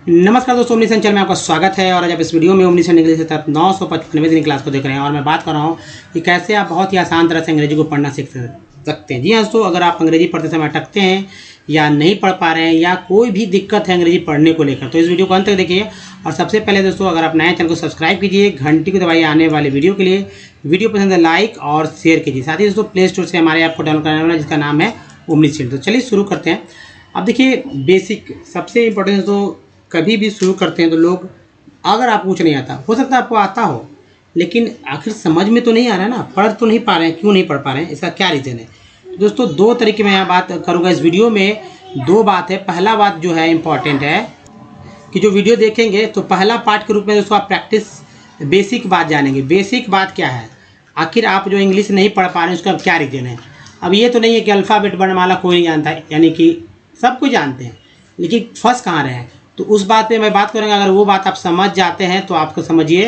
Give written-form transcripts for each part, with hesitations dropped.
नमस्कार दोस्तों, ओमनीसन चैनल में आपका स्वागत है। और आज आप इस वीडियो में ओमनीसन इंग्लिश के तहत 955वें दिन क्लास को देख रहे हैं और मैं बात कर रहा हूँ कि कैसे आप बहुत ही आसान तरह से अंग्रेजी को पढ़ना सीख सकते हैं। जी हाँ दोस्तों, अगर आप अंग्रेजी पढ़ते समय अटकते हैं या नहीं पढ़ पा रहे हैं या कोई भी दिक्कत है अंग्रेजी पढ़ने को लेकर, तो इस वीडियो को अंत तक देखिए। और सबसे पहले दोस्तों, अगर आप नए चैनल को सब्सक्राइब कीजिए, घंटी को दबाइए आने वाले वीडियो के लिए। वीडियो पसंद है लाइक और शेयर कीजिए। साथ ही दोस्तों, प्ले स्टोर से हमारे ऐप को डाउनलोड करने वाला जिसका नाम है ओमनीसन। तो चलिए शुरू करते हैं। अब देखिए, बेसिक सबसे इंपॉर्टेंट दोस्तों, कभी भी शुरू करते हैं तो लोग, अगर आपको कुछ नहीं आता, हो सकता है आपको आता हो लेकिन आखिर समझ में तो नहीं आ रहा है ना, पढ़ तो नहीं पा रहे हैं। क्यों नहीं पढ़ पा रहे हैं, इसका क्या रीज़न है दोस्तों? दो तरीके मैं यहाँ बात करूँगा इस वीडियो में। दो बात है। पहला बात जो है इम्पॉर्टेंट है कि जो वीडियो देखेंगे तो पहला पार्ट के रूप में दोस्तों आप प्रैक्टिस बेसिक बात जानेंगे। बेसिक बात क्या है, आखिर आप जो इंग्लिश नहीं पढ़ पा रहे हैं उसका क्या रीज़न है। अब ये तो नहीं है कि अल्फ़ाबेट वर्णमाला कोई नहीं जानता है, यानी कि सब कुछ जानते हैं, लेकिन फंस कहाँ रहे हैं, तो उस बात पे मैं बात करूँगा। अगर वो बात आप समझ जाते हैं तो आपको समझिए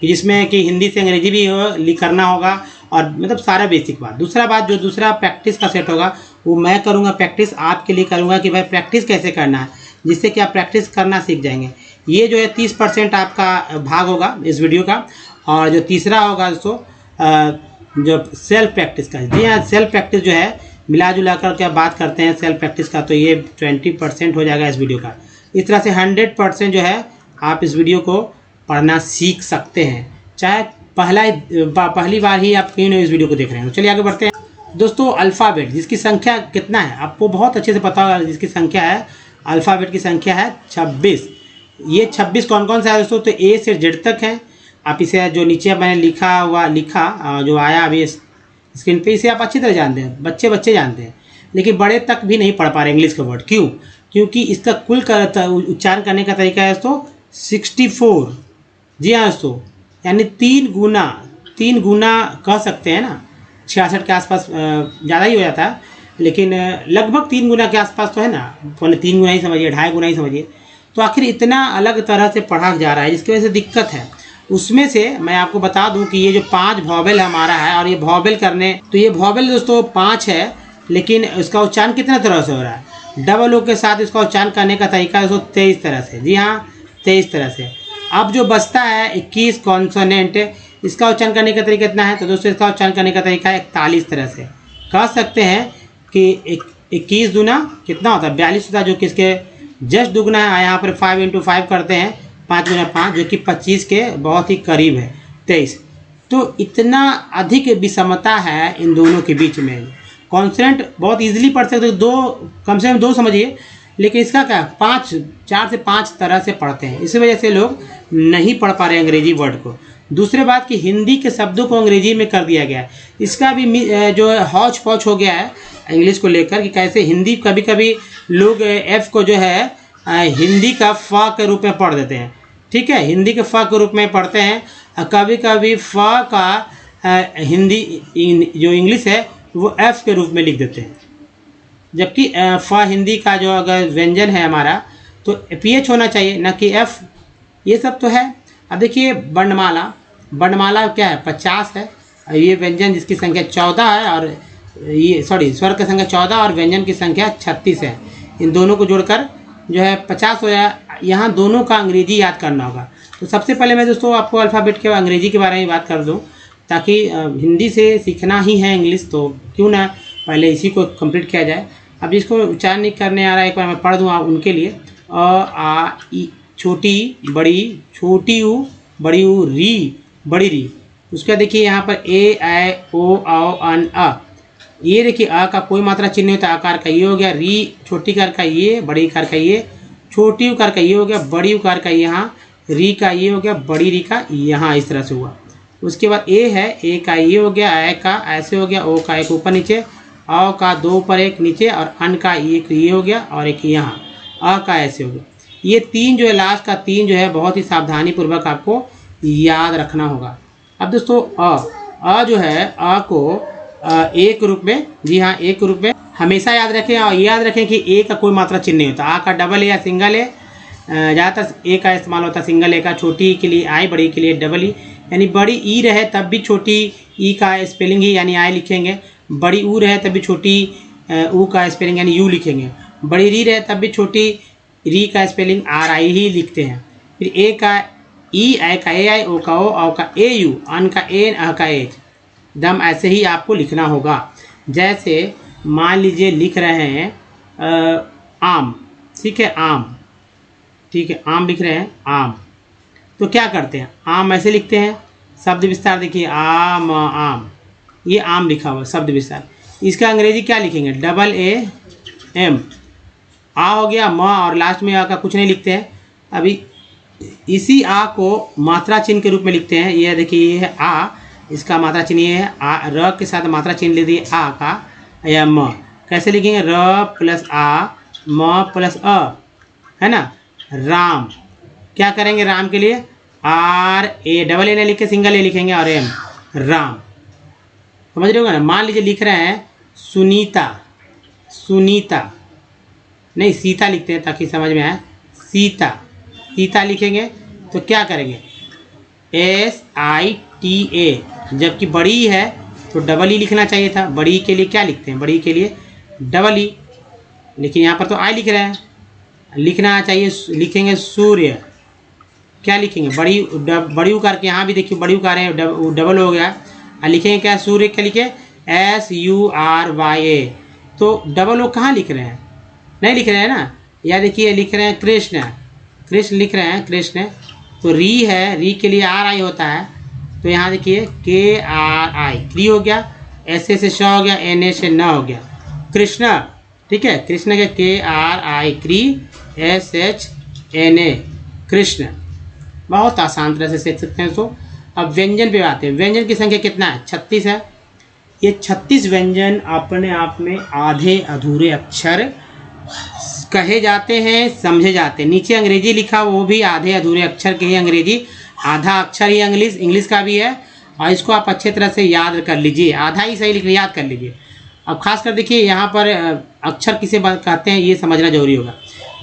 कि जिसमें कि हिंदी से अंग्रेजी भी करना होगा और मतलब सारा बेसिक बात। दूसरा बात, जो दूसरा प्रैक्टिस का सेट होगा वो मैं करूँगा, प्रैक्टिस आपके लिए करूँगा कि भाई प्रैक्टिस कैसे करना है, जिससे कि आप प्रैक्टिस करना सीख जाएंगे। ये जो है 30% आपका भाग होगा इस वीडियो का। और जो तीसरा होगा दोस्तों, जो सेल्फ प्रैक्टिस का। जी हाँ, सेल्फ प्रैक्टिस जो है मिला जुला कर के बात करते हैं सेल्फ प्रैक्टिस का, तो ये 20% हो जाएगा इस वीडियो का। इस तरह से 100% जो है आप इस वीडियो को पढ़ना सीख सकते हैं, चाहे पहली बार ही आप क्यों नहीं इस वीडियो को देख रहे हैं। तो चलिए आगे बढ़ते हैं दोस्तों। अल्फ़ाबेट जिसकी संख्या कितना है आपको बहुत अच्छे से पता होगा। जिसकी संख्या है, अल्फ़ाबेट की संख्या है 26। ये 26 कौन कौन सा है दोस्तों? तो ए से जेड तक है। आप इसे जो नीचे मैंने लिखा जो आया अभी स्क्रीन पे, इसे आप अच्छी तरह जानते हैं, बच्चे जानते हैं, लेकिन बड़े तक भी नहीं पढ़ पा रहे इंग्लिश का वर्ड। क्यों? क्योंकि इसका कुल उच्चारण करने का तरीका है दोस्तों 64। जी हाँ दोस्तों, यानी तीन गुना कह सकते हैं ना, 66 के आसपास ज़्यादा ही हो जाता है, लेकिन लगभग 3 गुना के आसपास तो है ना। 3 गुना ही समझिए, 2.5 गुना ही समझिए। तो आखिर इतना अलग तरह से पढ़ा जा रहा है जिसकी वजह से दिक्कत है। उसमें से मैं आपको बता दूं कि ये जो 5 वॉवेल हमारा है, और ये वॉवेल करने, तो ये वॉवेल दोस्तों 5 है, लेकिन इसका उच्चारण कितना तरह से हो रहा है? डबल ओ के साथ इसका उच्चारण करने का तरीका दोस्तों 23 तरह से। जी हाँ, 23 तरह से। अब जो बचता है 21 कॉन्सोनेंट, इसका उच्चारण करने का तरीका कितना है? तो दोस्तों इसका उच्चारण करने का तरीका है 41 तरह से। कह सकते हैं कि 21 दूना कितना होता है? 42 होता है, जो कि इसके जस्ट दुगना है। यहाँ पर 5 × 5 करते हैं, 5 × 5, जो कि 25 के बहुत ही करीब है, 23। तो इतना अधिक विषमता है इन दोनों के बीच में। कॉन्सोनेंट बहुत इजीली पढ़ सकते हो, दो कम से कम 2 समझिए, लेकिन इसका क्या 4 से 5 तरह से पढ़ते हैं। इसी वजह से लोग नहीं पढ़ पा रहे अंग्रेजी वर्ड को। दूसरे बात कि हिंदी के शब्दों को अंग्रेजी में कर दिया गया है। इसका भी जो है हौच पौच हो गया है इंग्लिश को लेकर, कि कैसे हिंदी कभी कभी लोग एफ को जो है हिंदी का फ के रूप में पढ़ देते हैं। ठीक है, हिंदी के फ के रूप में पढ़ते हैं। कभी कभी फ का हिंदी जो इंग्लिश है वो एफ के रूप में लिख देते हैं, जबकि फ हिंदी का जो अगर व्यंजन है हमारा तो पीएच होना चाहिए, ना कि एफ। ये सब तो है। अब देखिए, वर्णमाला क्या है? 50 है। ये व्यंजन जिसकी संख्या 14 है, और ये स्वर की संख्या 14 और व्यंजन की संख्या 36 है। इन दोनों को जोड़कर जो है 50 हो जाए। यहाँ दोनों का अंग्रेजी याद करना होगा। तो सबसे पहले मैं दोस्तों आपको अल्फ़ाबेट के अंग्रेजी के बारे में बात कर दूँ, ताकि हिंदी से सीखना ही है इंग्लिश, तो क्यों ना पहले इसी को कंप्लीट किया जाए। अब जिसको उच्चारण नहीं करने आ रहा है, एक बार मैं पढ़ दूँ आप उनके लिए। अ आ ई छोटी छोटी ऊ बड़ी ऊ, री बड़ी री। उसका देखिए यहाँ पर ए ऐ ओ औ अन अ। ये देखिए अ का कोई मात्रा चिन्ह होता है, आकार का ये हो गया। री छोटी कार का ये, बड़ी कार का ये, छोटी उकार का ये हो गया, बड़ी उकार का यहाँ, री का ये हो गया, बड़ी री का यहाँ, इस तरह से हुआ। उसके बाद ए है, ए का ये हो गया, ऐ का ऐसे हो गया, ओ का एक ऊपर नीचे, औ का 2 ऊपर 1 नीचे, और अन का एक ये हो गया और एक यहाँ, अ का ऐसे हो गया। ये 3 जो है, लास्ट का 3 जो है, बहुत ही सावधानी पूर्वक आपको याद रखना होगा। अब दोस्तों अ जो है, अ को एक रूप में, जी हाँ एक रूप में हमेशा याद रखें। और याद रखें कि ए का कोई मात्रा चिन्ह नहीं होता। आ का डबल ए या सिंगल ए, ज़्यादातर ए का इस्तेमाल होता है सिंगल ए का। छोटी के लिए आई, बड़ी के लिए डबल ई। यानी बड़ी ई रहे तब भी छोटी ई का स्पेलिंग ही यानी आई लिखेंगे। बड़ी ऊ रहे तब भी छोटी ऊ का स्पेलिंग यानी यू लिखेंगे। बड़ी री रहे तब भी छोटी री का स्पेलिंग RI ही लिखते हैं। फिर ए का ई, आई का AI, ओ का ओ का AU, अन का एन, अ का एच, दम ऐसे ही आपको लिखना होगा। जैसे मान लीजिए लिख रहे हैं आम, ठीक है, आम, ठीक है, आम लिख रहे हैं आम, तो क्या करते हैं, आम ऐसे लिखते हैं, शब्द विस्तार देखिए आम, आम, ये आम लिखा हुआ शब्द विस्तार। इसका अंग्रेजी क्या लिखेंगे, AAM, आ हो गया, म और लास्ट में आ का कुछ नहीं लिखते हैं। अभी इसी आ को मात्रा चिन्ह के रूप में लिखते हैं। ये देखिए ये है आ, इसका मात्रा चिन्ह ये है आ, र के साथ मात्रा चिन्ह ले दिए आ का, या म, कैसे लिखेंगे, र प्लस आ, म प्लस अ, है ना, राम। क्या करेंगे राम के लिए, RA, डबल ए नहीं लिखे, सिंगल ए लिखेंगे, और M, राम। समझ रहे हो ना। मान लीजिए लिख रहे हैं सुनीता, सुनीता नहीं, सीता लिखते हैं ताकि समझ में आए, सीता, सीता लिखेंगे तो क्या करेंगे, SITA, जबकि बड़ी है तो डबल ई लिखना चाहिए था। बड़ी के लिए क्या लिखते हैं, बड़ी के लिए डबल ई, लेकिन यहाँ पर तो आई लिख रहे हैं, लिखना चाहिए, लिखेंगे सूर्य। क्या लिखेंगे, बड़ी उकार के, यहाँ भी देखिए बड़ी उकार है, डबल हो गया, और लिखेंगे क्या, सूर्य, क्या लिखे, SURYA, तो डबल ओ कहाँ लिख रहे हैं, नहीं लिख रहे हैं ना। या देखिए लिख रहे हैं कृष्ण, कृष्ण लिख रहे हैं, कृष्ण, तो री है, री के लिए RI होता है, तो यहाँ देखिए KRI, क्री हो गया, ऐसे से श हो गया, NA से न हो गया, कृष्ण, ठीक है, कृष्ण के KRI, क्री, SHNA, कृष्ण। बहुत आसान तरह से सीख सकते हैं इसको। अब व्यंजन पे आते हैं। व्यंजन की संख्या कितना है, 36 है। ये 36 व्यंजन अपने आप में आधे अधूरे अक्षर कहे जाते हैं, समझे जाते हैं। नीचे अंग्रेजी लिखा, वो भी आधे अधूरे अक्षर के ही अंग्रेजी, आधा अक्षर ही इंग्लिश का भी है, और इसको आप अच्छे तरह से याद कर लीजिए, आधा ही सही लिख याद कर लीजिए। अब खासकर देखिए यहाँ पर अक्षर किसे कहते हैं ये समझना जरूरी होगा।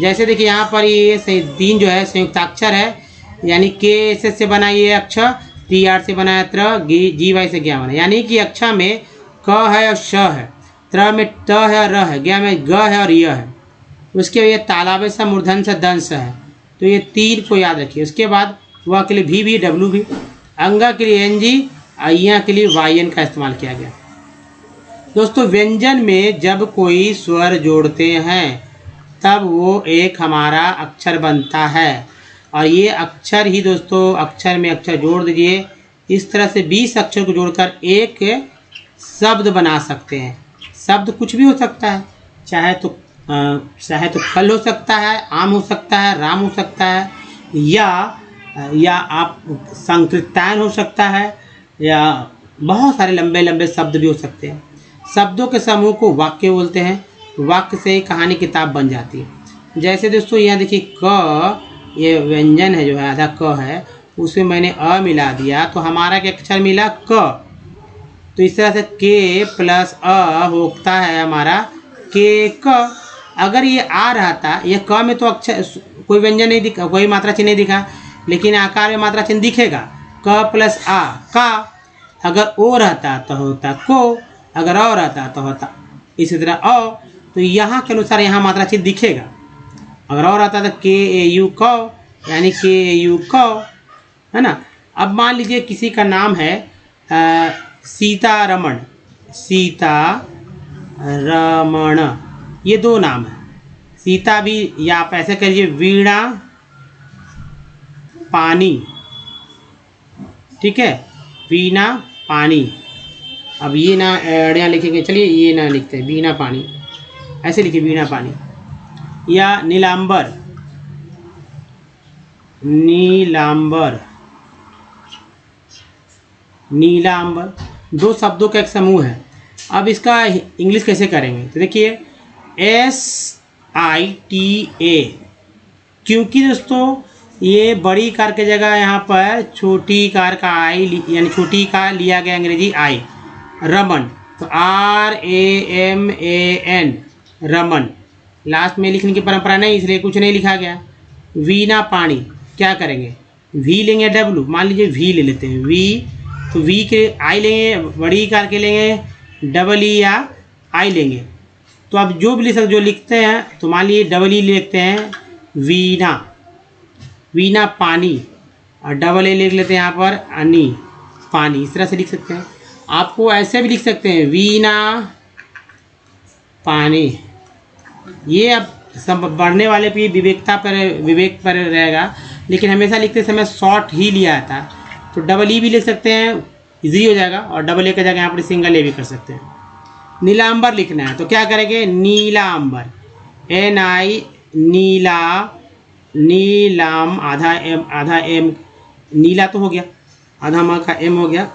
जैसे देखिए यहाँ पर ये 3 जो है संयुक्ताक्षर है, यानी KSS से बना ये अक्षर, TR से बनाया त्र, GY से ज्ञा बना, यानी कि अक्षर में क है और श है, त्र में त है और र है, ज्ञा में ग है और य है, उसके ये तालाब से मूर्धन से दंश है, तो ये 3 को याद रखिए। उसके बाद वह के लिए भी, W भी, अंगा के लिए NG, अय्या के लिए YN का इस्तेमाल किया गया। दोस्तों व्यंजन में जब कोई स्वर जोड़ते हैं तब वो एक हमारा अक्षर बनता है, और ये अक्षर ही दोस्तों, अक्षर में अक्षर जोड़ दीजिए, इस तरह से 20 अक्षर को जोड़कर एक शब्द बना सकते हैं। शब्द कुछ भी हो सकता है, चाहे तो फल हो सकता है, आम हो सकता है, राम हो सकता है, या आप संकृतायन हो सकता है, या बहुत सारे लंबे लंबे शब्द भी हो सकते हैं। शब्दों के समूह को वाक्य बोलते हैं। वाक्य से ही कहानी किताब बन जाती है। जैसे दोस्तों यहाँ देखिए क, ये व्यंजन है जो है आधा क है, उसमें मैंने अ मिला दिया तो हमारा क्या अक्षर मिला, क। तो इस तरह से K प्लस अ होता है हमारा के क। अगर ये आ रहता, ये क में तो अक्षर कोई व्यंजन नहीं दिखा, कोई मात्रा चिन्ह नहीं दिखा, लेकिन आकार में मात्रा चिन्ह दिखेगा, क प्लस आ, का। अगर ओ रहता तो होता को, अगर अ रहता तो होता इसी तरह अ, तो यहाँ के अनुसार यहाँ मात्रा चिन्ह दिखेगा। अगर और आता तो KAU क, यानी KAU क, है ना। अब मान लीजिए किसी का नाम है सीतारमण, सीतारमण, ये 2 नाम है। सीता भी, या आप ऐसे करिए वीणा पानी, ठीक है, वीणा पानी। अब ये ना एड़ियाँ लिखेंगे, चलिए ये ना लिखते हैं, वीणा पानी, ऐसे लिखिए वीणा पानी। या नीलांबर, नीलांबर, नीलांबर, 2 शब्दों का एक समूह है। अब इसका इंग्लिश कैसे करेंगे, तो देखिए SITA, क्योंकि दोस्तों ये बड़ी कार के जगह यहाँ पर छोटी कार का आई, यानी छोटी का लिया गया अंग्रेजी आई, रमन, तो RAMAN, रमन। लास्ट में लिखने की परंपरा नहीं, इसलिए कुछ नहीं लिखा गया। वीणा पानी, क्या करेंगे, वी लेंगे W, मान लीजिए वी ले लेते हैं, वी, तो वी के आई लेंगे, बड़ी कार के लेंगे E या आई लेंगे। तो आप जो भी लिख सकते, जो लिखते हैं, तो मान लीजिए E लिखते हैं, वीणा, वीणा पानी, और डबल ए लिख लेते हैं यहाँ पर अनि, पानी। इस तरह से लिख सकते हैं। आपको ऐसे भी लिख सकते हैं वीणा पानी। ये अब सब बढ़ने वाले पे विवेक पर रहेगा, लेकिन हमेशा लिखते समय शॉर्ट ही लिया आता है। तो डबल ई भी लिख सकते हैं, इजी हो जाएगा, और डबल ए का जगह यहाँ पर सिंगल ए भी कर सकते हैं। नीलांबर लिखना है तो क्या करेंगे, नीलांबर, NI, नीला, नीलाम, आधा एम, नीला तो हो गया, आधा म का एम हो गया,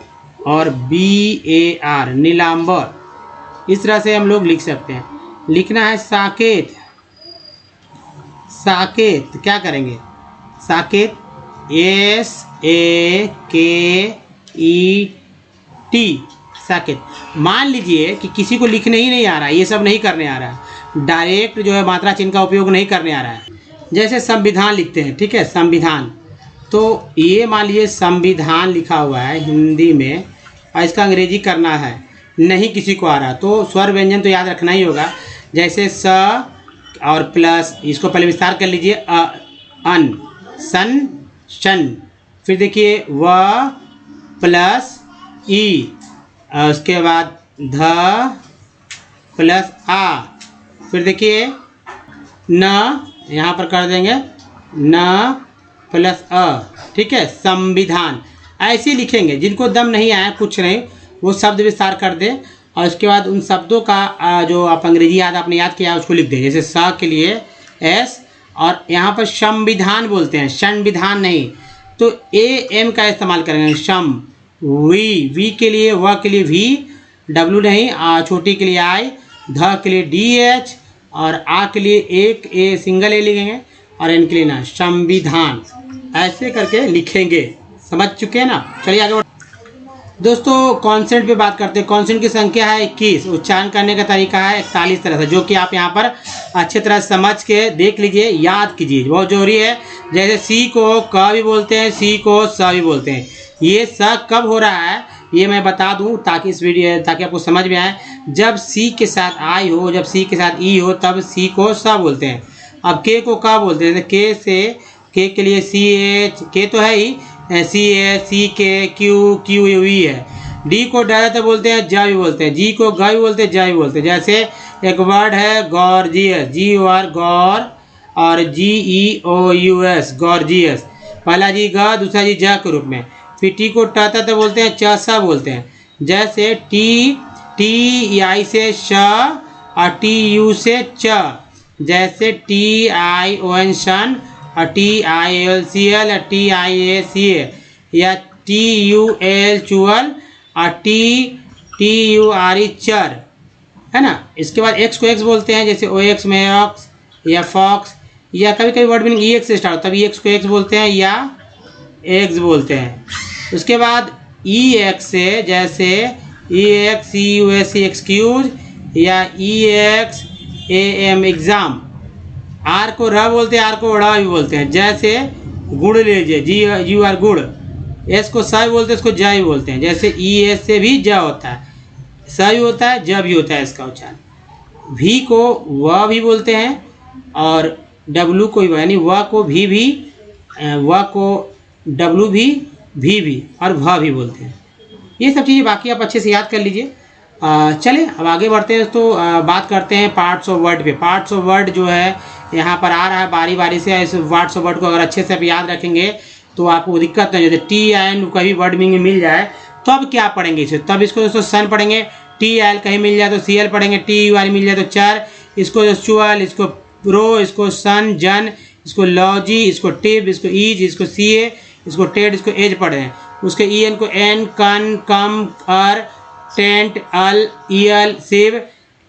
और BAR, नीलांबर। इस तरह से हम लोग लिख सकते हैं। लिखना है साकेत, साकेत क्या करेंगे, साकेत, SAKET, साकेत। मान लीजिए कि किसी को लिखने ही नहीं आ रहा है, ये सब नहीं करने आ रहा है, डायरेक्ट जो है मात्रा चिन्ह का उपयोग नहीं करने आ रहा है, जैसे संविधान लिखते हैं, ठीक है, संविधान। तो ये मान लीजिए संविधान लिखा हुआ है हिंदी में, और इसका अंग्रेजी करना है, नहीं किसी को आ रहा, तो स्वर व्यंजन तो याद रखना ही होगा। जैसे स और प्लस, इसको पहले विस्तार कर लीजिए, अन, सन, शन, फिर देखिए व प्लस ई, उसके बाद ध प्लस आ, फिर देखिए न, यहाँ पर कर देंगे न प्लस अ, ठीक है, संविधान। ऐसे लिखेंगे। जिनको दम नहीं आया, कुछ नहीं, वो शब्द विस्तार कर दे, और उसके बाद उन शब्दों का जो आप अंग्रेजी आपने याद किया उसको लिख दें। जैसे स के लिए S, और यहाँ पर संविधान बोलते हैं, संविधान नहीं, तो AM का इस्तेमाल करेंगे, सम। वी के लिए, व के लिए V, W नहीं, छोटी के लिए I, ध के लिए DH, और आ के लिए एक ए, सिंगल ए लिखेंगे, और एन के लिए ना, संविधान। ऐसे करके लिखेंगे। समझ चुके हैं ना। चलिए आगे दोस्तों, कॉन्सेंट पे बात करते हैं। कॉन्सेंट की संख्या है 21, उच्चारण करने का तरीका है 41 तरह से, जो कि आप यहाँ पर अच्छे तरह समझ के देख लीजिए, याद कीजिए, बहुत जरूरी है। जैसे सी को क भी बोलते हैं, सी को स भी बोलते हैं। ये स कब हो रहा है ये मैं बता दूं, ताकि इस वीडियो, ताकि आपको समझ में आए। जब सी के साथ आई हो, जब सी के साथ ई हो, तब सी को स बोलते हैं। अब के को क बोलते हैं। के से, के के लिए CH, के तो है ही, CH, CK, Q वी है। डी को ड बोलते हैं, ज भी बोलते हैं। जी को ग भी बोलते हैं, ज भी बोलते हैं। जैसे एक वर्ड है गॉर्जियस, GOR गौर, और GEOUS गॉर्जियस। पहला जी ग, दूसरा जी ज के रूप में। फिर टी को ट बोलते हैं, च स बोलते हैं। जैसे TI से श, और TU से च। जैसे TION शन, और TILCL, और TIACA, या TUL चुअल, और TURE चर, है ना। इसके बाद एक्स को एक्स बोलते हैं, जैसे OX में ऑक्स, या फॉक्स, या कभी कभी वर्ड मीनिंग EX से स्टार्ट हो, तभी एक्स को एक्स बोलते हैं, या एग्स बोलते हैं। उसके बाद EX से, जैसे EXCUS एक्सक्यूज, या EXAM एग्जाम। आर को र बोलते हैं, आर को ड़ भी बोलते हैं। जैसे गुड़ ले लीजिए, GUR गुड़। एस को स भी बोलते हैं, इसको ज भी बोलते हैं। जैसे ES से भी ज होता है, स भी होता है, ज भी होता है इसका उच्चारण। भी को व भी बोलते हैं, और W को यानी व को भी, व को W भी, और भ भी बोलते हैं। ये सब चीज़ें बाकी आप अच्छे से याद कर लीजिए। चलिए अब आगे बढ़ते हैं। तो बात करते हैं पार्ट्स ऑफ वर्ड पे। पार्ट्स ऑफ वर्ड जो है यहाँ पर आ रहा है बारी बारी से। इस पार्ट्स ऑफ वर्ड को अगर अच्छे से आप याद रखेंगे तो आपको दिक्कत नहीं। जैसे TN कभी वर्ड मीनिंग मिल जाए तो अब क्या पढ़ेंगे इसे, तब इसको दोस्तों सन पढ़ेंगे। TL कहीं मिल जाए तो CL पढ़ेंगे। TUR मिल जाए तो चर, इसको चुअल, इसको प्रो, इसको सन, जन, इसको लॉजी, इसको टिप, इसको ईज, इसको CA, इसको टेड, इसको एज पढ़ें। उसके EN को एन, कन, कम, अर, टेंट, अल, ईयल, शिव,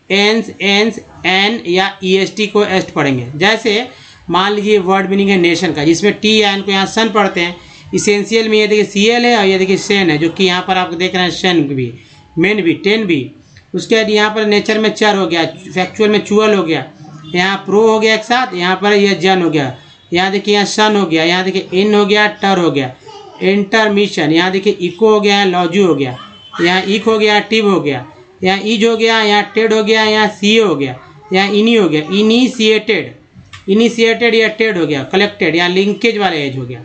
एंस, एंस, एन, या EST को एस्ट पढ़ेंगे। जैसे मान लीजिए वर्ड मीनिंग है नेशन का, जिसमें TN को यहाँ सन पढ़ते हैं। इसेंशियल में ये देखिए CL है, और ये देखिए सेन है, जो कि यहाँ पर आप देख रहे हैं शन भी, मेन भी, टेन भी। उसके बाद यहाँ पर नेचर में चर हो गया, फैक्चुअल में चुअल हो गया, यहाँ प्रो हो गया एक साथ, यहाँ पर यह जन हो गया, यहाँ देखिए यहाँ सन हो गया, यहाँ देखिए इन हो गया, टर हो गया, इंटरमिशन, यहाँ देखिए इको हो गया, यहाँ लॉजू हो गया, यहाँ इक हो गया, टिब हो गया, यहाँ ईज हो गया, यहाँ टेड हो गया, यहाँ सी हो गया, यहाँ इनी हो गया, इनिशिएटेड। इनिशिएटेड या टेड हो गया, कलेक्टेड या लिंकेज वाला एज हो गया।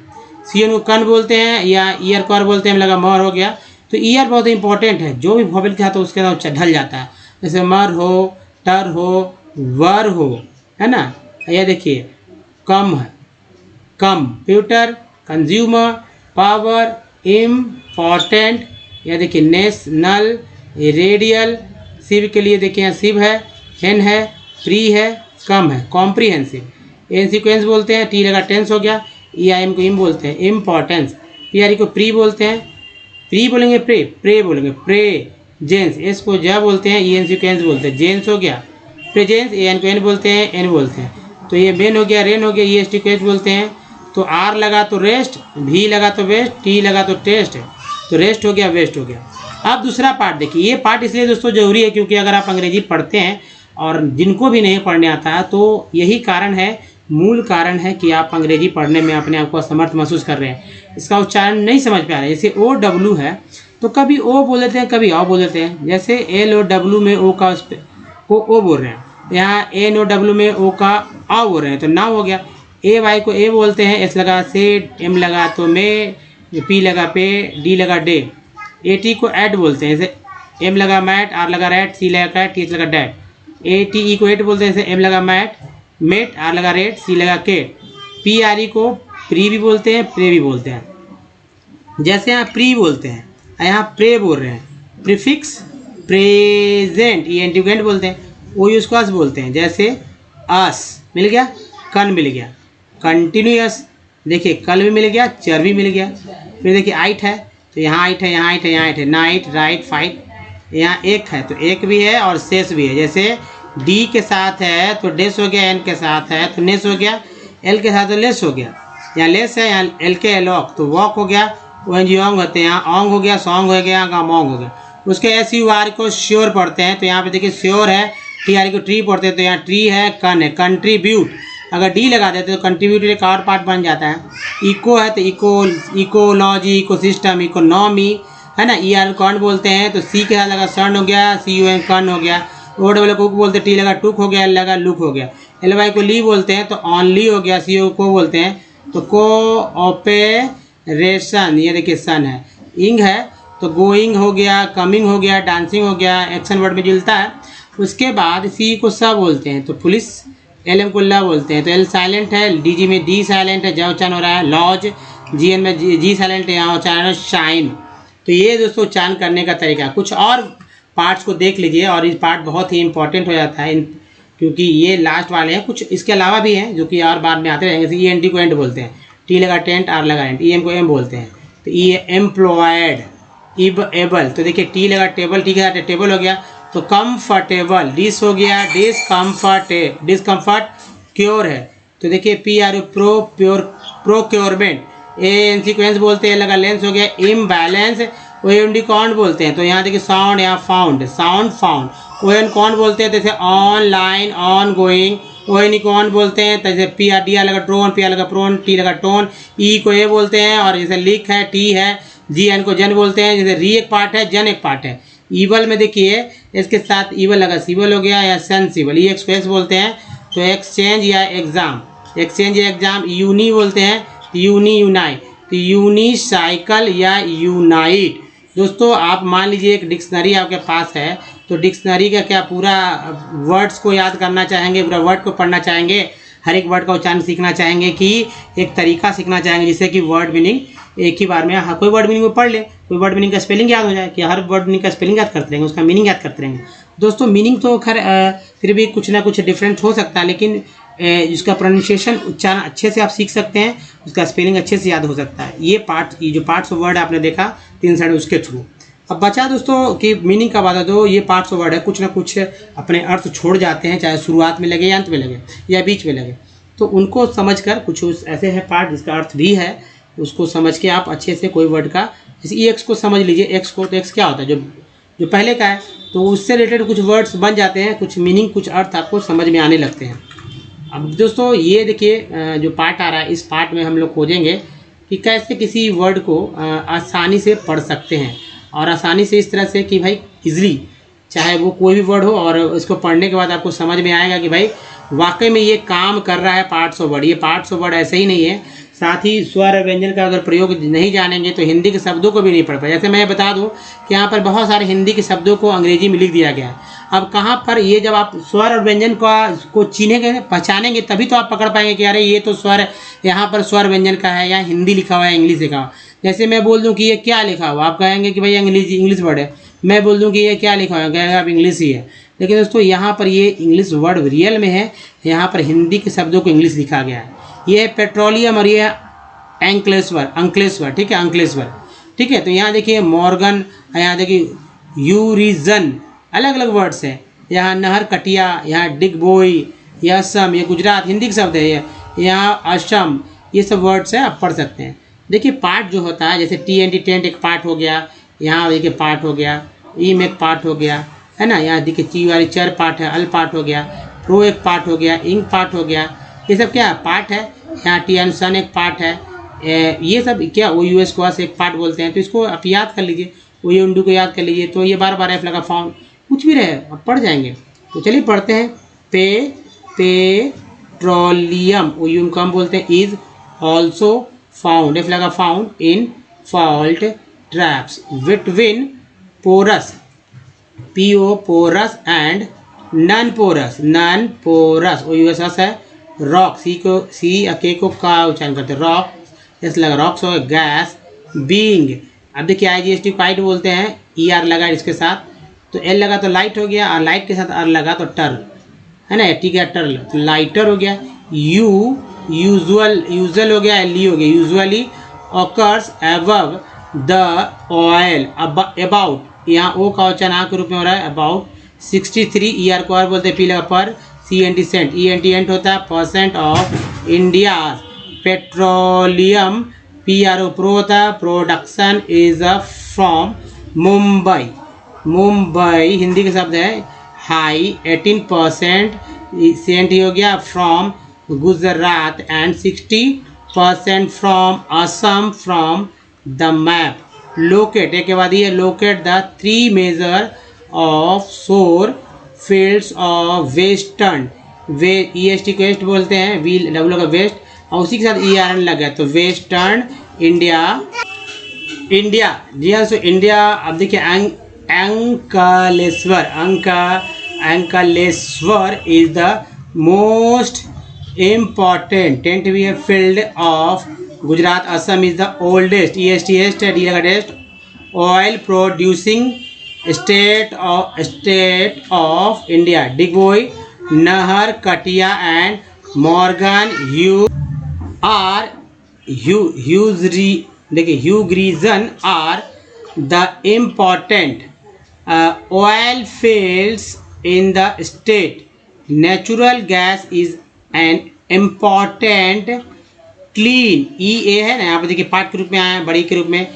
CN को कन बोलते हैं या ईयर कॉर बोलते हैं, लगा मर हो गया। तो ईयर बहुत इंपॉर्टेंट है, जो भी वोवेल के साथ उसके साथ ढल जाता है, जैसे मर हो, टर हो, वर हो, है ना। यह देखिए कम है, कंप्यूटर, कंज्यूमर, पावर, इम्पॉर्टेंट, यह देखिए नेशनल, रेडियल, सिव के लिए देखिए यहाँ सिव है, हेन है, प्री है, कम है, कॉम्प्रीहेंसिव। एन सीक्वेंस बोलते हैं, टी लगा टेंस हो गया, EIM को इम बोलते हैं, इम्पॉर्टेंस। PRE को प्री बोलते हैं, प्री बोलेंगे प्रे, प्रे बोलेंगे प्रे, जेंस, एस को जा बोलते हैं, EN सीक्वेंस बोलते हैं, जेंस हो गया, प्रेजेंस, AN को एन बोलते हैं, एन बोलते हैं। तो ये मेन हो गया, रेन हो गया, ES सीक्वेंस बोलते हैं। तो R लगा तो रेस्ट, V लगा तो वेस्ट, T लगा तो टेस्ट, तो रेस्ट हो गया, वेस्ट हो गया। अब दूसरा पार्ट देखिए, ये पार्ट इसलिए दोस्तों जरूरी है क्योंकि अगर आप अंग्रेजी पढ़ते हैं और जिनको भी नहीं पढ़ने आता है तो यही कारण है, मूल कारण है कि आप अंग्रेजी पढ़ने में अपने आप को असमर्थ महसूस कर रहे हैं, इसका उच्चारण नहीं समझ पा रहे हैं। जैसे OW है तो कभी O बोल देते हैं, कभी औ बोल देते हैं। जैसे LOW में O का ओ बोल रहे हैं, यहाँ NOW में O का आ बोल रहे हैं, तो ना हो गया। AY को ए बोलते हैं, S लगा सेड, M लगा तो में, P लगा पे, D लगा डे। AT को ऐड बोलते हैं, जैसे M लगा मैट, R लगा रैट, C लगा कैट, TH लगा डैट। ATE को एट बोलते हैं, जैसे M लगा मैट, मेट, R लगा रेट, C लगा केट। PRE को प्री भी बोलते हैं, प्रे भी बोलते हैं। जैसे यहाँ प्री बोलते हैं, यहाँ प्रे बोल रहे हैं। प्रीफिक्स प्रेजेंट, ENT बोलते हैं। OUS बोलते हैं, जैसे अस मिल गया, कन मिल गया। कंटिन्यूअस, देखिए कल भी मिल गया, चर भी मिल गया। फिर देखिए आइट है तो यहाँ आइट है, यहाँ आइट है, यहाँ आइट है, नाइट, राइट, फाइट। यहाँ एक है तो एक भी है और शेष भी है। जैसे डी के साथ है तो डेस हो गया, एन के साथ है तो नेस हो गया, एल के साथ तो लेस हो गया। यहाँ लेस है, यहाँ एल के एलॉक तो वॉक हो गया, ONG होते हैं, यहाँ ऑंग हो गया, सॉन्ग हो गया, यहाँ मॉन्ग हो गया। उसके SUR को श्योर पढ़ते हैं तो यहाँ पे देखिए श्योर है। TRE को ट्री पढ़ते हैं तो यहाँ ट्री है, कन है, कंट्रीब्यूट। अगर डी लगा देते तो कंट्रीब्यूट एक और पार्ट बन जाता है। इको है तो इकोलॉजी, इकोसिस्टम, इकोनॉमी, है ना। ER कॉन बोलते हैं तो C के साथ लगा सन हो गया, CUN कन हो गया। OW कुक बोलते हैं, टी लगा टुक हो गया, एल लगा लुक हो गया। LY को ली बोलते हैं तो ऑनली हो गया, CO को बोलते हैं तो कोऑपरेशन, ये देखिए सन है। इंग है तो गोइंग हो गया, कमिंग हो गया, डांसिंग हो गया, एक्शन वर्ड में जुलता है। उसके बाद C को स बोलते हैं तो पुलिस, LM को ला बोलते हैं तो L साइलेंट है, DG में D साइलेंट है, जहाँ उच्चारण हो रहा है। लॉज, GN में G साइलेंट है, यहाँ उच्चारण है शाइन। तो ये दोस्तों उच्चारण करने का तरीका। कुछ और पार्ट्स को देख लीजिए और ये पार्ट बहुत ही इंपॉर्टेंट हो जाता है क्योंकि ये लास्ट वाले हैं। कुछ इसके अलावा भी हैं जो कि और बाद में आते रहेंगे। जैसे ENT को एंड बोलते हैं, T लगा टेंट, R लगा एंट। EM को एम बोलते हैं तो ये एम्प्लॉयड, एबल तो देखिए T लगा टेबल, T के साथ टेबल हो गया तो कंफर्टेबल, डिस हो गया, डिस्कम्फर्ट, क्योर है तो देखिए PRO प्रोक्योरमेंट। AN सीक्वेंस बोलते हैं, लगा लेंस हो गया, इम्बैलेंस। OND कौन बोलते हैं तो यहाँ देखिए साउंड, यहाँ फाउंड, साउंड फाउंड। ON कौन बोलते हैं जैसे ऑनलाइन, ऑन गोइंग। ONE कौन बोलते हैं तो जैसे PR लगा ड्रोन, PR लगा प्रोन, T लगा टोन। E को ए बोलते हैं और जैसे लिक है, T है। GN को जन बोलते हैं, जैसे री एक पार्ट है, जन एक पार्ट है। ईवल में देखिए इसके साथ ईवल लगा, सिवल हो गया या सेंसिबल। ये एक्सप्रेस बोलते हैं तो एक्सचेंज या एग्जाम, एक्सचेंज या एग्जाम। यूनी बोलते हैं, यूनाइट तो यूनिसाइकिल या यूनाइट। दोस्तों आप मान लीजिए एक डिक्शनरी आपके पास है तो डिक्शनरी का क्या पूरा वर्ड्स को याद करना चाहेंगे, पूरा वर्ड को पढ़ना चाहेंगे, हर एक वर्ड का उच्चारण सीखना चाहेंगे कि एक तरीका सीखना चाहेंगे जिससे कि वर्ड मीनिंग एक ही बार में, हाँ कोई वर्ड मीनिंग को पढ़ ले, कोई वर्ड मीनिंग का स्पेलिंग याद हो जाए कि हर वर्ड मीनिंग का स्पेलिंग याद करते रहेंगे, उसका मीनिंग याद करते रहेंगे। दोस्तों मीनिंग तो खैर फिर भी कुछ ना कुछ डिफरेंट हो सकता है, लेकिन जिसका प्रोनाउंसिएशन उच्चारण अच्छे से आप सीख सकते हैं, उसका स्पेलिंग अच्छे से याद हो सकता है। ये जो पार्ट्स ऑफ वर्ड आपने देखा 3 साइड उसके थ्रू। अब बचा दोस्तों कि मीनिंग का बता दो, ये पार्ट्स ऑफ वर्ड है कुछ ना कुछ अपने अर्थ छोड़ जाते हैं, चाहे शुरुआत में लगे या अंत में लगे या बीच में लगे, तो उनको समझकर कुछ ऐसे हैं पार्ट जिसका अर्थ भी है, उसको समझ के आप अच्छे से कोई वर्ड का, जैसे एक्स को समझ लीजिए, एक्स को तो एक्स क्या होता है जो पहले का है, तो उससे रिलेटेड कुछ वर्ड्स बन जाते हैं, कुछ मीनिंग कुछ अर्थ आपको समझ में आने लगते हैं। अब दोस्तों ये देखिए जो पार्ट आ रहा है, इस पार्ट में हम लोग खोजेंगे कि कैसे किसी वर्ड को आसानी से पढ़ सकते हैं, और आसानी से इस तरह से कि भाई इजली, चाहे वो कोई भी वर्ड हो और इसको पढ़ने के बाद आपको समझ में आएगा कि भाई वाकई में ये काम कर रहा है पार्ट्स ऑफ वर्ड। ये पार्ट्स ऑफ वर्ड ऐसे ही नहीं है, साथ ही स्वर व्यंजन का अगर प्रयोग नहीं जानेंगे तो हिंदी के शब्दों को भी नहीं पढ़ पाए। जैसे मैं बता दूं कि यहाँ पर बहुत सारे हिंदी के शब्दों को अंग्रेजी में लिख दिया गया है। अब कहाँ पर ये जब आप स्वर और व्यंजन को चिन्हेंगे, पहचानेंगे, तभी तो आप पकड़ पाएंगे कि अरे ये तो स्वर, यहाँ पर स्वर व्यंजन का है, यहाँ हिंदी लिखा हुआ है, इंग्लिश लिखा हुआ। जैसे मैं बोल दूँ कि ये क्या लिखा हुआ, आप कहेंगे कि भाई इंग्लिश वर्ड है। मैं बोल दूँ कि ये क्या लिखा हुआ है, कहेंगे आप इंग्लिश ही है। लेकिन दोस्तों यहाँ पर ये इंग्लिश वर्ड रियल में है, यहाँ पर हिंदी के शब्दों को इंग्लिश लिखा गया है। ये है पेट्रोलियम और ये है अंकलेश्वर, ठीक है, अंकलेश्वर, ठीक है। तो यहाँ देखिए मॉर्गन, यहाँ देखिए यूरिजन, अलग अलग वर्ड्स हैं। यहाँ नहर कटिया, यहाँ डिगबोई, ये असम, ये गुजरात, हिंदी के शब्द है ये। यहाँ असम, ये सब वर्ड्स हैं, आप पढ़ सकते हैं। देखिए पार्ट जो होता है, जैसे TNT टेंट एक पार्ट हो गया, यहाँ देखिए पार्ट हो गया, ई में एक पार्ट हो गया, है ना। यहाँ देखिए ची वाली चर पार्ट है, अल पार्ट हो गया, प्रो एक पार्ट हो गया, इंक पार्ट हो गया, ये सब क्या पार्ट है। यहाँ टी सन एक पार्ट है, ये सब क्या OUS क्वास एक पार्ट बोलते हैं। तो इसको आप याद कर लीजिए, OUND को याद कर लीजिए, तो ये बार बार एफ लगा फाउंड, कुछ भी रहे आप पढ़ जाएंगे। तो चलिए पढ़ते हैं। पेट्रोलियम, OUN को हम बोलते हैं इज ऑल्सो फाउंड, एफ लगा found in fault traps between porous, PO porous and non porous, OUS है। रॉक, के को का उच्चारण करते हैं, रॉक, ऐसा लगा रॉक्स हो, गैस, बीइंग। अब देखिए IGST पाइट बोलते हैं, ER लगा इसके साथ, तो L लगा तो लाइट हो गया, और लाइट के साथ R लगा तो टर्ल, है ना, ठीक है, टर्ल, तो लाइटर हो गया। यूजुअल हो गया, LE हो गया, usually occurs above the oil, about, यहाँ O का उच्चारण आ के रूप में हो रहा है, अबाउट 63, ER को R बोलते हैं, P लगा पर, CNT सेंट, ENT एंट होता है percent of India petroleum, PRO pro होता है, production is from Mumbai, Hindi के शब्द है, हाई 18%, CNT हो गया, from Gujarat and 60% from Assam, from the map. Locate, एक के बाद ये लोकेट द 3 मेजर ऑफ सोर फील्ड्स ऑफ वेस्टर्न, EST को वेस्ट बोलते हैं, W का वेस्ट, और उसी के साथ ERN लगा, तो वेस्टर्न इंडिया। जी हाँ, सो इंडिया। अब देखिए Ankleshwar is the most important tent भी है field of Gujarat. Assam is the oldest, EST oil producing state of India. Digboi, Naharkatiya and Moran Hugrijan are the important oil fields in the state. Natural gas is an important clean, EA है ना, यहाँ पर देखिए part के रूप में आया है, बड़ी के रूप में।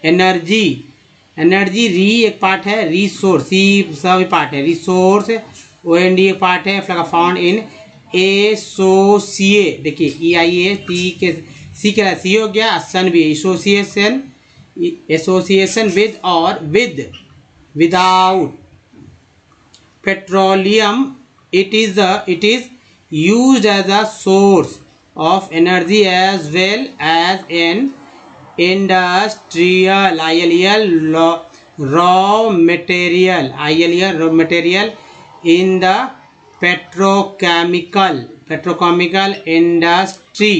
एनर्जी री एक पार्ट है, रिसोर्स, सी सभी पार्ट है, रिसोर्स, OND एक पार्ट है, फाउंड इन एसोसिएट, देखिए EIA, टी के सी के सी हो गया, सन भी एसोसिएशन विद और without petroleum, it is used as a source of energy as well as an industrial raw material in the petrochemical industry।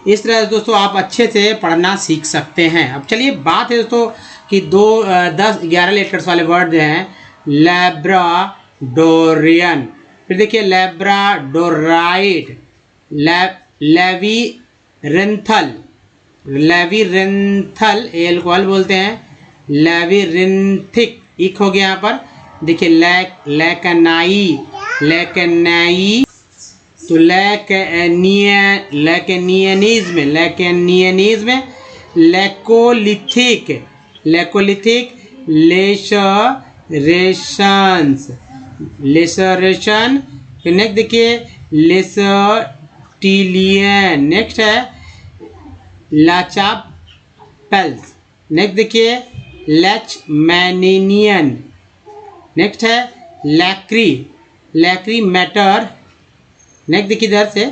इस तरह से दोस्तों आप अच्छे से पढ़ना सीख सकते हैं। अब चलिए बात है दोस्तों कि 10-11 लेटर्स वाले वर्ड जो हैं, लैब्राडोरियन, फिर देखिए लैब्राडोराइट, लेविरिंथल, एल्कोहल बोलते हैं, लेविरिंथिक, इक हो गया यहाँ पर। देखिए लैकेनाई, तो लैकेनियनिज्म, लेकोलिथिक, लेसरेशन, फिर नेक्स्ट देखिए लेसटिलियन, नेक्स्ट है लाचापेल्स, नेक्स्ट देखिए लैचमैनियन, नेक्स्ट है लैक्री मैटर, नेक्स्ट देखिए इधर से,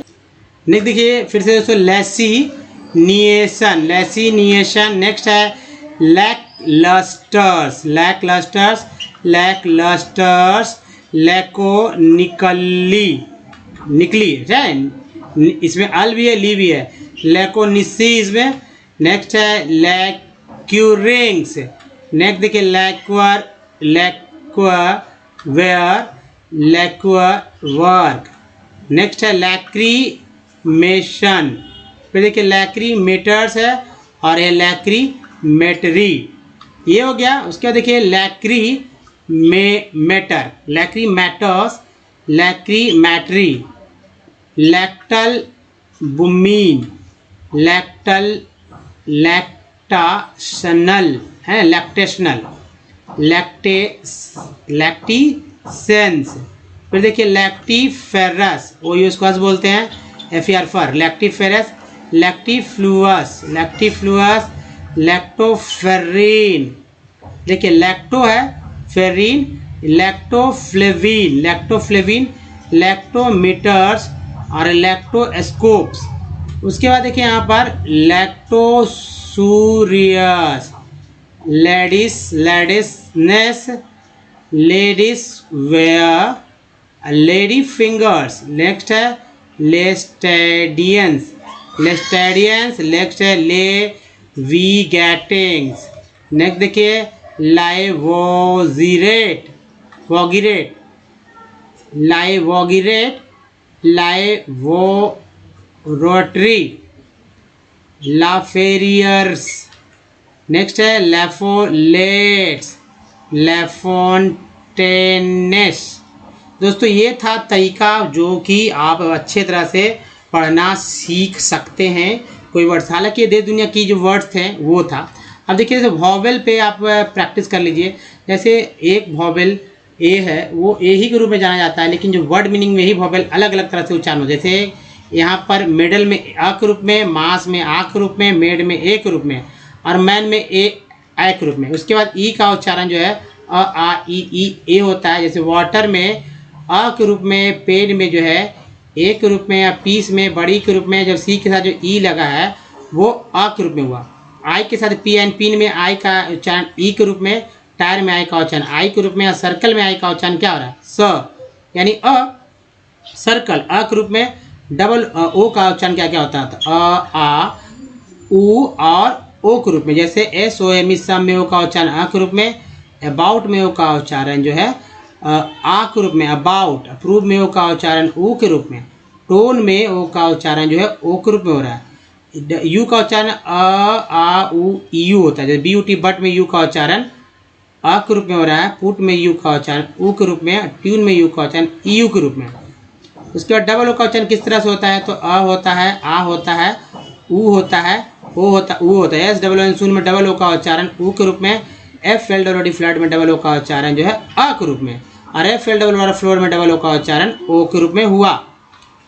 नेक्स्ट देखिए फिर से दोस्तों लैसिनिएशन, लैसिनिएशन। नेक्स्ट है लैकलस्टर्स, लैकलस्टर्स, लैकलस्टर्स, लैकोनिकली, निकली है, इसमें अल भी है, ली भी है, लैकोनिसी इसमें। नेक्स्ट है लैक्यूरिंग्स। नेक्स्ट देखिए लैक्वर, लैक्वेयर, लैक्वर वर्क। नेक्स्ट है लैक्रीमेशन। फिर देखिए लैक्रीमेटर्स है और ये लैक्रीमेटरी, ये हो गया। उसके बाद देखिए लैक्रीमेटर, लैक्रीमेटर्स, लैक्रीमेटरी, लैक्टल बुमीन, लैक्टल, लैक्टाशनल है, लैक्टेशनल, लैक्टिसेंस। फिर देखिए लैक्टिफेरस, ओ यू इसको बोलते हैं, एफियर फर, लैक्टिफेरस, लैक्टिफ्लूअस, लैक्टिफ्लूअस, लैक्टोफेरिन। देखिए लैक्टो है, फेरिन, लैक्टोफ्लेविन, लैक्टोफ्लेविन, लैक्टोमीटर्स और लैक्टोस्कोप्स। उसके बाद देखिए यहाँ पर लैक्टोसूरियस, लेडीज, लेडीसनेस, ladies wear, lady fingers. Next है लेस्टेडियंस, लेस्टेडियंस। नेक्स्ट है लेविगेटिंग्स। नेक्स्ट देखिए लाइवोजिरेट, वोगिरेट, लाइवोगिरेट, लाइवोरोटरी, लाफेरियर्स। नेक्स्ट है लेफोलेट्स, लेफोन्टेनेस। दोस्तों ये था तरीका जो कि आप अच्छे तरह से पढ़ना सीख सकते हैं कोई वर्ड्स। हालांकि ये देश दुनिया की जो वर्ड्स थे वो था। अब देखिए जैसे वॉवेल पे आप प्रैक्टिस कर लीजिए। जैसे एक वॉवेल ए है वो ए ही के रूप में जाना जाता है, लेकिन जो वर्ड मीनिंग में ही वॉवेल अलग अलग तरह से उच्चारण हो। जैसे यहाँ पर मिडल में अ के रूप में, मास में आ के रूप में, मेड में ए के रूप में और मैन में ए के रूप में। उसके बाद ई का उच्चारण जो है अ आ ई ए होता है। जैसे वाटर में अ के रूप में, पेड़ में जो है ए के रूप में, या पीस में बड़ी के रूप में। जब सी के साथ जो ई लगा है वो अ के रूप में हुआ। आई के साथ पी एन, पीन में आई का उच्चारण ई के रूप में, टायर में आई का उच्चारण आई के रूप में, या सर्कल में आई का उच्चारण क्या हो रहा है स, यानी अ सर्कल। अ के रूप में डबल ओ का उच्चारण क्या क्या होता है अ आ उ और ओ के रूप में। जैसे एस ओ एम, इस सब में ओ का उच्चारण अ के रूप में, अबाउट में ओ का उच्चारण जो है आ के रूप में, अबाउट। अप्रूव में ओ का उच्चारण ऊ के रूप में, टोन में ओ का उच्चारण जो है ओ के रूप में हो रहा है। यू का उच्चारण अ आ उ यू होता है। जैसे बी यू टी, बट में यू का उच्चारण अ के रूप में हो रहा है, पुट में यू का उच्चारण ऊ के रूप में, ट्यून में यू का उच्चारण ई यू के रूप में। उसके बाद डबल ओ का उच्चारण किस तरह से होता है, तो अ होता है, आ होता है, ऊ होता है, ओ होता, ऊ होता है। एस डबल एन शून्य में डबल ओ का उच्चारण ऊ के रूप में, F L W D flat में डबल ओ का उच्चारण जो है अ के रूप में, और एफ एल डबल वाला फ्लोर में डबल ओ का उच्चारण ओ के रूप में हुआ।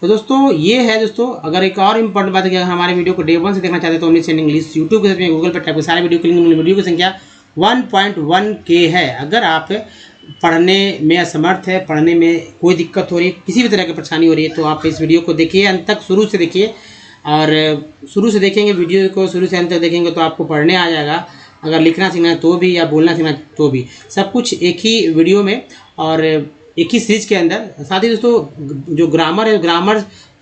तो दोस्तों ये है दोस्तों। अगर एक और इम्पोर्टेंट बात है कि अगर हमारे वीडियो को डे 1 से देखना चाहते हैं तो ओनली सेंड इंग्लिश यूट्यूब के साथ गूगल पर टाइप सारे वीडियो के लिंक, वीडियो की संख्या 1.1K है। अगर आप पढ़ने में असमर्थ है, पढ़ने में कोई दिक्कत हो रही है, किसी भी तरह की परेशानी हो रही है, तो आप इस वीडियो को देखिए अंत तक, शुरू से देखिए। और शुरू से देखेंगे वीडियो को, शुरू से अंत तक देखेंगे तो आपको पढ़ने आ जाएगा। अगर लिखना सीखना है तो भी, या बोलना सीखना तो भी, सब कुछ एक ही वीडियो में और एक ही सीरीज के अंदर। साथ ही दोस्तों जो ग्रामर है, ग्रामर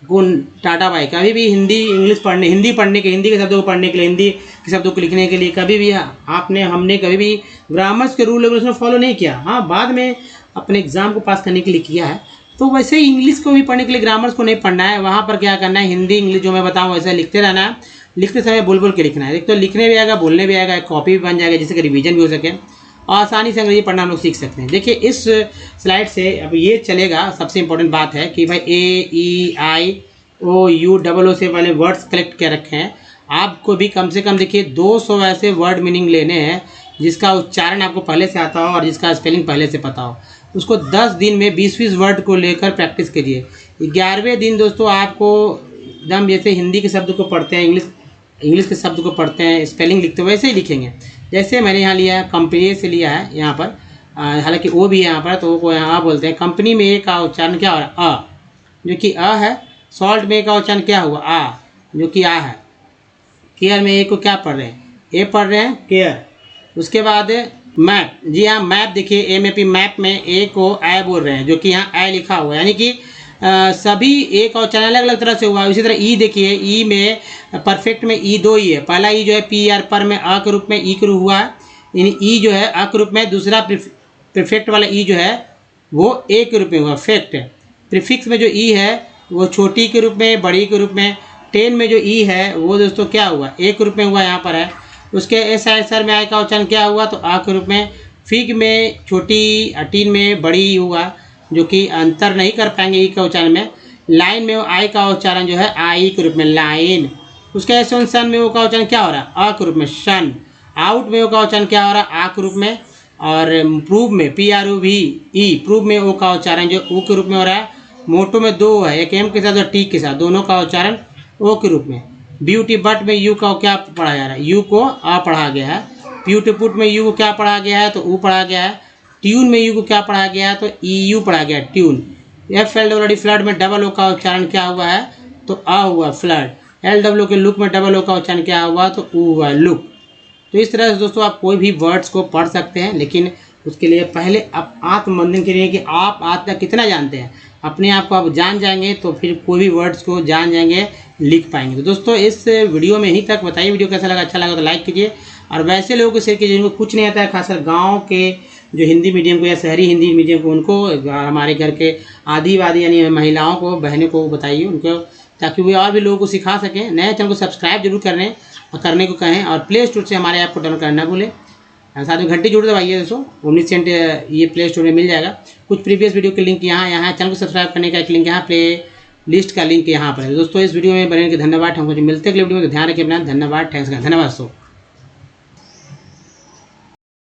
को टाटा बाय। कभी भी हिंदी इंग्लिश पढ़ने, हिंदी पढ़ने के, हिंदी के शब्दों को पढ़ने के लिए, हिंदी के शब्दों को लिखने के लिए कभी भी हमने कभी भी ग्रामर्स के रूल रेगुलेशन फॉलो नहीं किया। हाँ, बाद में अपने एग्जाम को पास करने के लिए किया है। तो वैसे ही इंग्लिश को भी पढ़ने के लिए ग्रामर्स को नहीं पढ़ना है। वहाँ पर क्या करना है, हिंदी इंग्लिश जो मैं बताऊँ वैसे लिखते रहना है। लिखते समय बोल के लिखना है। एक तो लिखने भी आएगा, बोलने भी आएगा, एक कॉपी भी बन जाएगा जिससे कि रिवीजन भी हो सके, आसानी से अंग्रेजी पढ़ना हम लोग सीख सकते हैं। देखिए इस स्लाइड से अब ये चलेगा। सबसे इंपॉर्टेंट बात है कि भाई ए ई आई ओ यू डबल ओ से वाले वर्ड्स कलेक्ट कर रखे हैं। आपको भी कम से कम देखिए 200 ऐसे वर्ड मीनिंग लेने हैं जिसका उच्चारण आपको पहले से आता हो और जिसका स्पेलिंग पहले से पता हो। उसको 10 दिन में 20-20 वर्ड को लेकर प्रैक्टिस करिए। 11वें दिन दोस्तों आपको एकदम जैसे हिंदी के शब्द को पढ़ते हैं, इंग्लिश के शब्द को पढ़ते हैं, स्पेलिंग लिखते हैं, वैसे ही लिखेंगे। जैसे मैंने यहाँ लिया है, कंपनी से लिया है यहाँ पर, हालांकि ओ भी है यहाँ पर, तो वो को यहाँ बोलते हैं। कंपनी में ए का उच्चारण क्या हो रहा है, अ। जो कि अ है। सॉल्ट में ए का उच्चारण क्या हुआ? आ, जो कि आ है। केयर में ए को क्या पढ़ रहे हैं? ए पढ़ रहे हैं, केयर। उसके बाद मैप, जी हाँ मैप देखिए, ए में पी मैप में ए को ए बोल रहे हैं, जो कि यहाँ ए लिखा हुआ है, यानी कि सभी ए का उच्चारण अलग अलग तरह से हुआ। इसी तरह ई देखिए, ई में परफेक्ट में ई दो ही है। पहला ई जो है पी आर पर में अ के रूप में ई के रूप हुआ है, यानी ई जो है अ के रूप में। दूसरा परफेक्ट वाला ई जो है वो ए के रूप में हुआ, फेक्ट। प्रीफिक्स में जो ई है वो छोटी के रूप में, बड़ी के रूप में। टेन में जो ई है वो दोस्तों क्या हुआ? ए के रूप में हुआ, यहाँ पर है। उसके एस आंसर में आई का उच्चारण क्या हुआ? तो आ के रूप में। फिग में छोटी, टीन में बड़ी हुआ, जो कि अंतर नहीं कर पाएंगे ई का उच्चारण में। लाइन में आई का उच्चारण जो है आई के रूप में, लाइन। उसके एस सन में वो का उच्चारण क्या हो रहा है? अ के रूप में, शन। आउट में वो का उच्चारण क्या हो रहा है? आ के रूप में। और प्रूव में P R O V E, prove में ओ का उच्चारण जो ऊ के रूप में हो रहा है। मोटो में दो है, एक एम के साथ और टी के साथ, दोनों का उच्चारण ओ के रूप में। ब्यूटी बट में यू का क्या पढ़ा जा रहा है? यू को आ पढ़ा गया है। ब्यूटीपुट में यू को क्या पढ़ा गया है? तो ऊ पढ़ा गया है। ट्यून में यू को क्या पढ़ा गया है? तो ई यू पढ़ा गया है, tune. F L W flood में डबल ओ का उच्चारण क्या हुआ है? तो आ हुआ, फ्लड। एल डब्ल्यू के लुक में डबल ओ का उच्चारण क्या हुआ? तो ऊ हुआ, लुक। तो इस तरह से दोस्तों आप कोई भी वर्ड्स को पढ़ सकते हैं, लेकिन उसके लिए पहले आप आत्ममंथन करिए कि आप आज तक कितना जानते हैं। अपने आप को आप जान जाएंगे तो फिर कोई भी वर्ड्स को जान जाएंगे, लिख पाएंगे। तो दोस्तों इस वीडियो में यहीं तक। बताइए वीडियो कैसा लगा, अच्छा लगा तो लाइक कीजिए, और वैसे लोगों को शेयर कीजिए जिनको कुछ नहीं आता है, खासकर गाँव के जो हिंदी मीडियम को या शहरी हिंदी मीडियम को, उनको, हमारे घर के आदिवादी यानी महिलाओं को, बहनों को बताइए उनको, ताकि वे और भी लोगों को सिखा सकें। नए चैनल को सब्सक्राइब जरूर करने को कहें, और प्ले स्टोर से हमारे ऐप को डाउनलोड करना भूलें। साथ में घंटी जरूर दबाइए दोस्तों, ओमनीसेंट ये प्ले स्टोर में मिल जाएगा। कुछ प्रीवियस वीडियो के लिंक यहाँ चैनल को सब्सक्राइब करने का एक लिंक यहाँ, प्ले लिस्ट का लिंक यहाँ पर है। दोस्तों इस वीडियो में बने के धन्यवाद। हमको मिलते अगले वीडियो में, ध्यान रखिए अपना। धन्यवाद, थैंक्स, धन्यवाद दोस्तों।